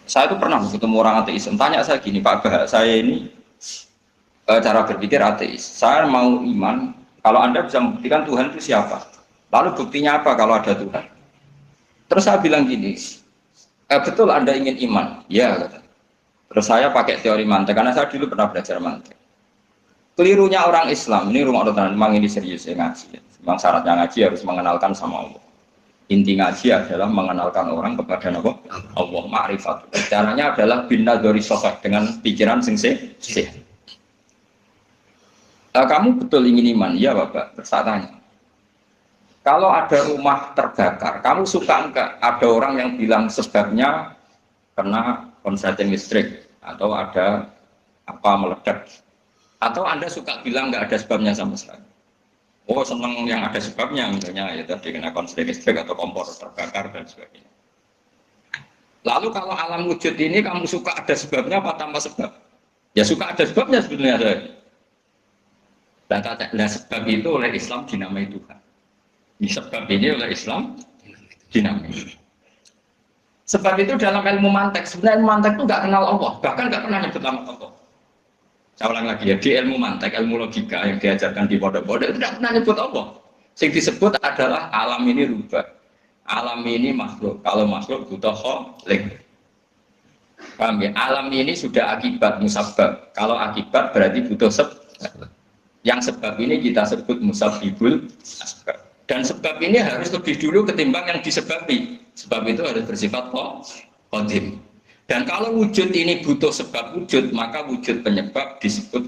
Saya itu pernah ketemu orang ateis, tanya saya gini, Pak Bah, saya ini cara berpikir ateis. Saya mau iman, kalau Anda bisa membuktikan Tuhan itu siapa? Lalu buktinya apa kalau ada Tuhan? Terus saya bilang gini, betul Anda ingin iman? Ya, kata. Terus saya pakai teori mantek, karena saya dulu pernah belajar mantek. Kelirunya orang Islam, ini rumah orang memang ini serius ya ngaji. Memang syaratnya ngaji harus mengenalkan sama Allah. Inti ngaji adalah mengenalkan orang kepada Allah, ma'rifat. Caranya adalah bina dari sosok dengan pikiran sing sehat. Kamu betul ingin iman? Ya Bapak, saya tanya. Kalau ada rumah terbakar, kamu suka enggak ada orang yang bilang sebabnya kena konsleting listrik atau ada apa meledak? Atau Anda suka bilang enggak ada sebabnya sama sekali? Oh senang yang ada sebabnya, misalnya ya tadi kena konsleting listrik atau kompor terbakar dan sebagainya. Lalu kalau alam wujud ini kamu suka ada sebabnya apa tanpa sebab? Ya suka ada sebabnya sebenarnya. Nah sebab itu oleh Islam dinamai Tuhan. Sebab ini oleh Islam dinamai. Sebab itu dalam ilmu mantek, sebenarnya ilmu mantek itu nggak kenal Allah, bahkan nggak pernah nyebut nama Allah. Saya ulang lagi ya, di ilmu mantek, ilmu logika yang diajarkan di pondok-pondok itu tidak pernah nyebut Allah. Yang disebut adalah alam ini rubah, alam ini makhluk. Kalau makhluk butuh khalik. Paham ya? Alam ini sudah akibat musabab. Kalau akibat berarti butuh sebab. Yang sebab ini kita sebut musabibul asbab. Dan sebab ini harus lebih dulu ketimbang yang disebabi. Sebab itu harus bersifat qadim. Dan kalau wujud ini butuh sebab wujud, maka wujud penyebab disebut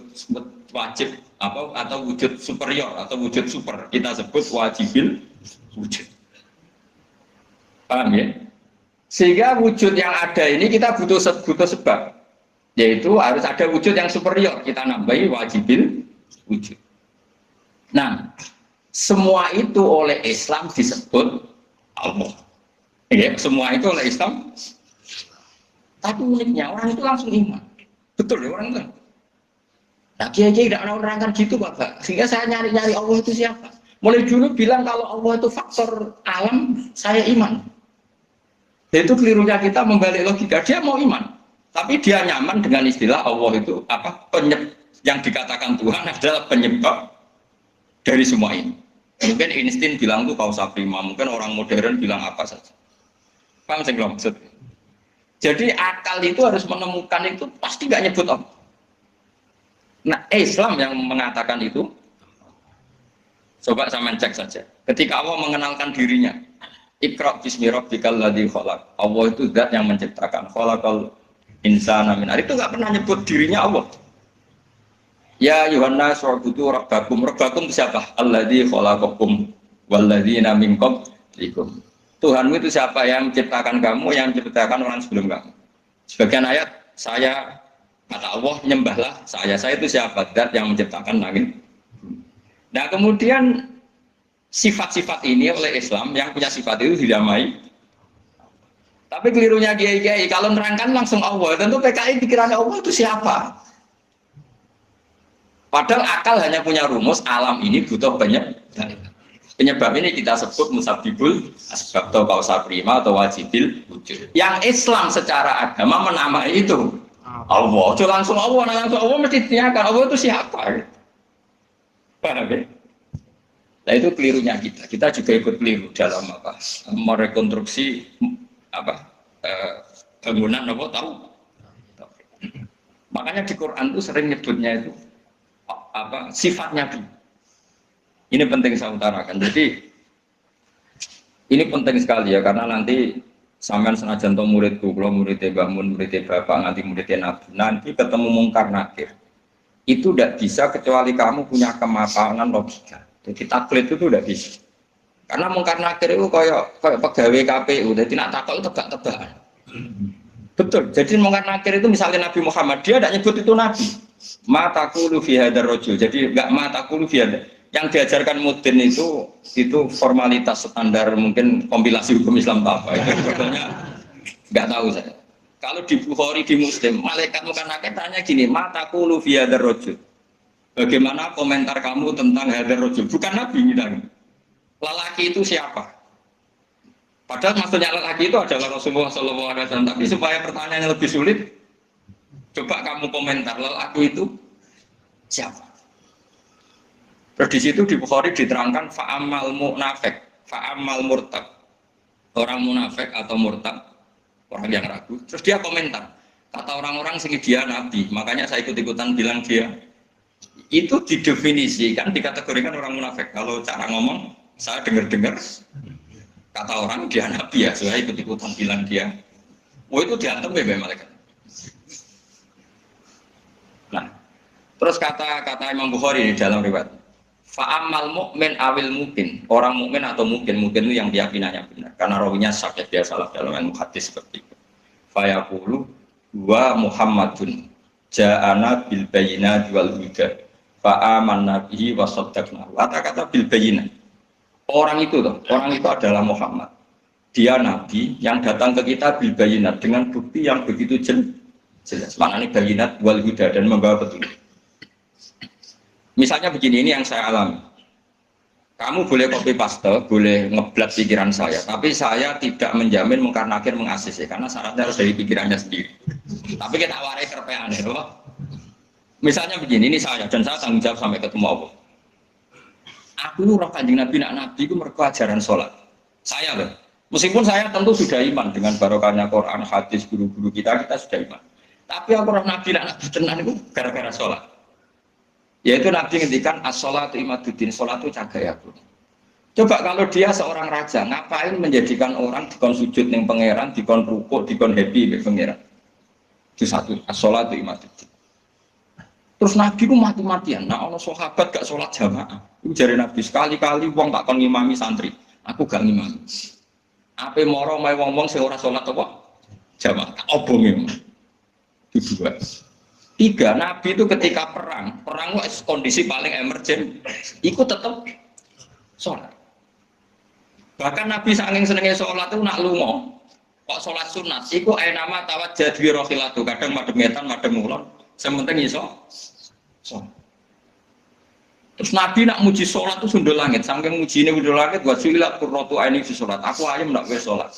wajib atau wujud superior atau wujud super. Kita sebut wajibil wujud. Paham ya? Sehingga wujud yang ada ini kita butuh sebab. Yaitu harus ada wujud yang superior. Kita nambahi wajibil wujud. Nah, semua itu oleh Islam disebut Allah. Ya, semua itu oleh Islam. Tapi uniknya orang itu langsung iman. Betul ya orang itu. Nah, kiai-kiai tidak menerangkan gitu Bapak. Sehingga saya nyari-nyari Allah itu siapa. Mulai dulu bilang kalau Allah itu faktor alam, saya iman. Itu kelirunya kita membalik logika. Dia mau iman. Tapi dia nyaman dengan istilah Allah itu apa? Yang dikatakan Tuhan adalah penyebab dari semua ini. Mungkin Einstein bilang itu kausa prima, mungkin orang modern bilang apa saja. Paham saya maksud? Jadi akal itu harus menemukan itu pasti nggak nyebut Allah. Nah Islam yang mengatakan itu, coba saya cek saja. Ketika Allah mengenalkan dirinya, Iqra bismi rabbikal ladzi khalaq. Allah itu zat yang menciptakan. Khalaqal insana min nar. Itu nggak pernah nyebut dirinya Allah. Ya Yohanes wa'budu rabbakum. Rabbakum itu siapa? Alladzi khalaqakum walladzina min qablikum. Tuhanmu itu siapa yang menciptakan kamu, yang menciptakan orang sebelum kamu. Sebagian ayat saya kata Allah nyembahlah saya itu siapa? Zat yang menciptakan langit. Nah kemudian sifat-sifat ini oleh Islam yang punya sifat itu dinamai. Tapi kelirunya kiai-kiai kalau nerangkan langsung Allah, tentu PKI pikirannya Allah itu siapa? Padahal akal hanya punya rumus alam ini butuh banyak penyebab ini kita sebut musabibul asbab atau kausa prima atau wajibil wujud. Yang Islam secara agama menamai itu Allah. Itu langsung Allah mesti ditanyakan Allah itu siapa? Paham ya? Nah itu kelirunya kita. Kita juga ikut keliru dalam apa? Merekonstruksi apa? Bangunan apa tahu? Makanya di Quran itu sering nyebutnya itu apa sifat Nabi. Ini penting saya utarakan. Jadi ini penting sekali ya karena nanti sampean senajan to muridku, kalau muridnya Mbah Mun, muridnya Bapak, nanti muridnya Nabi, nanti ketemu mungkar nakir. Itu tidak bisa kecuali kamu punya kemapanan logika. Jadi taklid itu tidak bisa. Karena mungkar nakir itu kayak pegawai KPU, jadi nak takut itu tebak-tebakan. Betul. Jadi mungkar nakir itu misalnya Nabi Muhammad, dia tidak nyebut itu Nabi. Mataku fi hadzal rajul. Jadi enggak mataku fi hadzal. Yang diajarkan Mudin itu formalitas standar mungkin kompilasi hukum Islam apa itu sebetulnya enggak tahu saya. Kalau di Bukhari di Muslim, malaikat mungkar nakir tanya gini, mataku fi hadzal rajul. Bagaimana komentar kamu tentang hadzal rajul? Bukan Nabi bilang. Lelaki itu siapa? Padahal maksudnya lelaki itu adalah Rasulullah SAW. Tapi supaya pertanyaannya lebih sulit, coba kamu komentar lelaki itu siapa? Terus di situ di Bukhari diterangkan fa'amal munafik, fa'amal murtad. Orang munafik atau murtad, orang yang ragu. Terus dia komentar, kata orang-orang sini dia nabi, makanya saya ikut-ikutan bilang dia. Itu didefinisikan, dikategorikan orang munafik. Kalau cara ngomong, saya dengar-dengar kata orang dia nabi ya, saya ikut-ikutan bilang dia. Oh itu diantem ya malaikat. Nah, terus kata Imam Bukhari di dalam riwayat, fa'amal mukmin awil mungkin, orang mukmin atau mungkin itu yang keyakinannya benar, karena rawinya sakit dia salah dalam ilmu hadis seperti itu. Fayaqulu wa Muhammadun ja'ana bil bayyinati wal huda fa'amanna bihi wa saddaqna. Kata-kata bil bayyinati. Orang itu adalah Muhammad. Dia nabi yang datang ke kita bil bayyinat dengan bukti yang begitu jelas. Maknanya bayyinat wal huda dan membawa petunjuk. Misalnya begini, ini yang saya alami. Kamu boleh copy paste, boleh ngeblat pikiran saya, tapi saya tidak menjamin mengkarnakir mengasis ya, karena syaratnya harus dari pikirannya sendiri. Tapi kita warai kerpean ya, misalnya begini, ini saya dan saya tanggung jawab sampai ketemu Allah. Aku itu roh Kanjeng Nabi, nabi itu mereka ajaran sholat. Saya loh, meskipun saya tentu sudah iman dengan barokahnya Quran, hadis, guru-guru kita sudah iman. Tapi aku roh nabi tenan itu gara-gara sholat. Yaitu Nabi ngendikan as-sholatu imaduddin, sholat itu cagaya aku. Coba kalau dia seorang raja, ngapain menjadikan orang dikon sujud ning pangeran, dikon rukuk, dikon happy ning pangeran. Itu satu, as-sholatu imaduddin. Terus Nabi itu mati-matian. Nah, Allah sahabat gak sholat jamaah. Itu jari Nabi sekali-kali wong tak kon ngimami santri. Aku gak ngimami. Apa moro mae wong-wong sing ora sholat apa? Jamaah. Tak obonge. Itu dua. Tiga, Nabi itu ketika perang itu kondisi paling emergen. Iku tetap sholat. Bahkan Nabi saking senengnya sholat itu nak lunga. Kok sholat sunat? Iku nama tawajjah bi rohilatu. Kadang madhep ngetan, madhep ngulon. Sementing iso. Terus Nabi nak muji sholat itu sundul langit, saking muji ini sundul langit, buat sulilat kurrotu ini di sholat. Aku ayam nak sholat.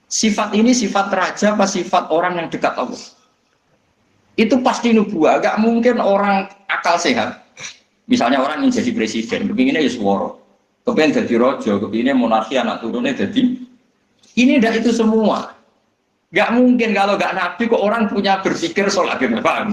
Sifat ini sifat raja, apa sifat orang yang dekat Allah? Itu pasti nubuah. Gak mungkin orang akal sehat. Misalnya orang yang jadi presiden, kepinginnya ya suworo, kepingin jadi rojo, kepinginnya monarki anak turunnya jadi. Ini tidak itu semua. Gak mungkin kalau gak Nabi kok orang punya berpikir sholat gitu, paham?